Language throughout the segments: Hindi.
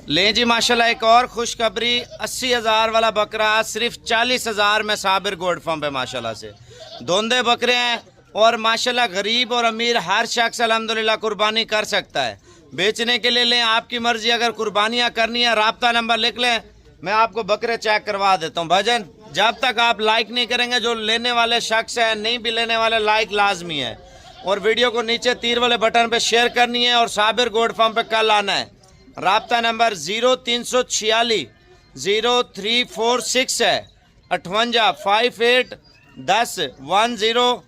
ले जी माशाल्लाह एक और खुशखबरी, 80,000 वाला बकरा सिर्फ 40,000 में साबिर गोल्ड फार्म पे माशाल्लाह से धोंदे बकरे हैं। और माशाल्लाह गरीब और अमीर हर शख्स अल्हम्दुलिल्लाह कुर्बानी कर सकता है। बेचने के लिए लें, आपकी मर्जी। अगर कुर्बानियाँ करनी है राब्ता नंबर लिख लें, मैं आपको बकरे चेक करवा देता हूँ। भाईजान जब तक आप लाइक नहीं करेंगे, जो लेने वाले शख्स है, नहीं भी लेने वाले, लाइक लाजमी है। और वीडियो को नीचे तीर वाले बटन पे शेयर करनी है और साबिर गोल्ड फार्म पे कल आना है। राब्ता नंबर 0346 0346 है 58 58 10 10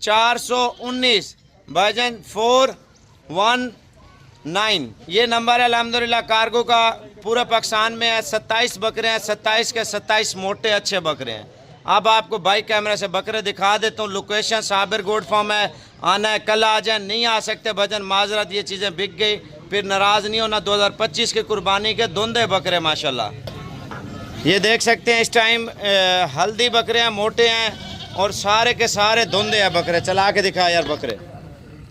419 भाईजान 419 ये नंबर है। अल्हम्दुलिल्लाह कार्गो का पूरे पाकिस्तान में है। 27 बकरे हैं, 27 के 27 मोटे अच्छे बकरे हैं। अब आपको बाइक कैमरे से बकरे दिखा देता हूँ। लोकेशन साबिर गोल्ड फार्म है, आना है कल आ जाए, नहीं आ सकते भजन माजरत, ये चीज़ें बिक गई, फिर नाराज़ नहीं होना। 2025 की कुर्बानी के धुंधे बकरे माशाल्लाह ये देख सकते हैं। इस टाइम हल्दी बकरे हैं, मोटे हैं और सारे के सारे धुंधे हैं बकरे। चला के दिखा यार बकरे,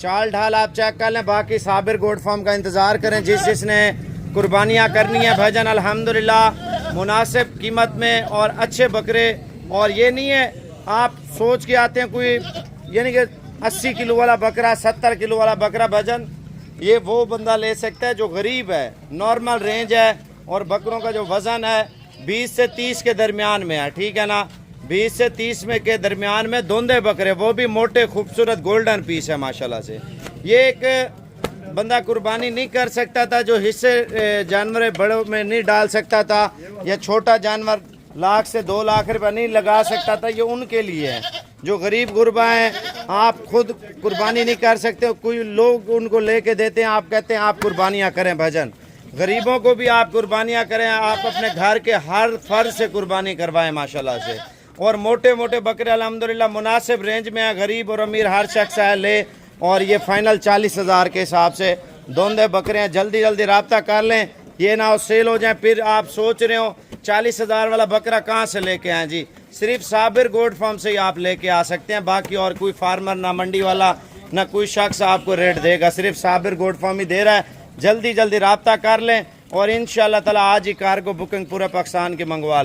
चाल ढाल आप चेक कर लें। बाकी साबिर गोल्ड फार्म का इंतज़ार करें। जिसने कुर्बानियाँ करनी है भजन अल्हम्दुलिल्लाह मुनासिब कीमत में और अच्छे बकरे। और ये नहीं है आप सोच के आते हैं कोई यानी कि 80 किलो वाला बकरा, 70 किलो वाला बकरा भजन, ये वो बंदा ले सकता है जो गरीब है। नॉर्मल रेंज है और बकरों का जो वज़न है 20 से 30 के दरमियान में है, ठीक है ना। 20 से 30 में के दरमियान में धुंधे बकरे, वो भी मोटे खूबसूरत गोल्डन पीस है माशाल्लाह से। ये एक बंदा कुर्बानी नहीं कर सकता था जो हिस्से जानवर बड़ों में नहीं डाल सकता था, या छोटा जानवर लाख से 2 लाख रुपये नहीं लगा सकता था, ये उनके लिए है जो गरीब गुरबा हैं। आप खुद कुर्बानी नहीं कर सकते, कोई लोग उनको लेके देते हैं, आप कहते हैं आप कुर्बानियाँ करें भजन। गरीबों को भी आप कुर्बानियाँ करें, आप अपने घर के हर फर्ज से कुर्बानी करवाएं माशाल्लाह से। और मोटे मोटे बकरे अल्हम्दुलिल्लाह मुनासिब रेंज में है, गरीब और अमीर हर शख्स है ले। और ये फाइनल 40,000 के हिसाब से धुंधे बकरे हैं। जल्दी जल्दी रब्ता कर लें, ये ना हो सेल हो जाए फिर आप सोच रहे हो 40,000 वाला बकरा कहाँ से लेके आए जी। सिर्फ साबिर गोल्ड फार्म से ही आप लेके आ सकते हैं। बाकी और कोई फार्मर, ना मंडी वाला, ना कोई शख्स आपको रेट देगा, सिर्फ साबिर गोल्ड फार्म ही दे रहा है। जल्दी जल्दी रब्ता कर लें और इंशाअल्लाह ताला आज ही कार को बुकिंग पूरे पाकिस्तान की मंगवा लें।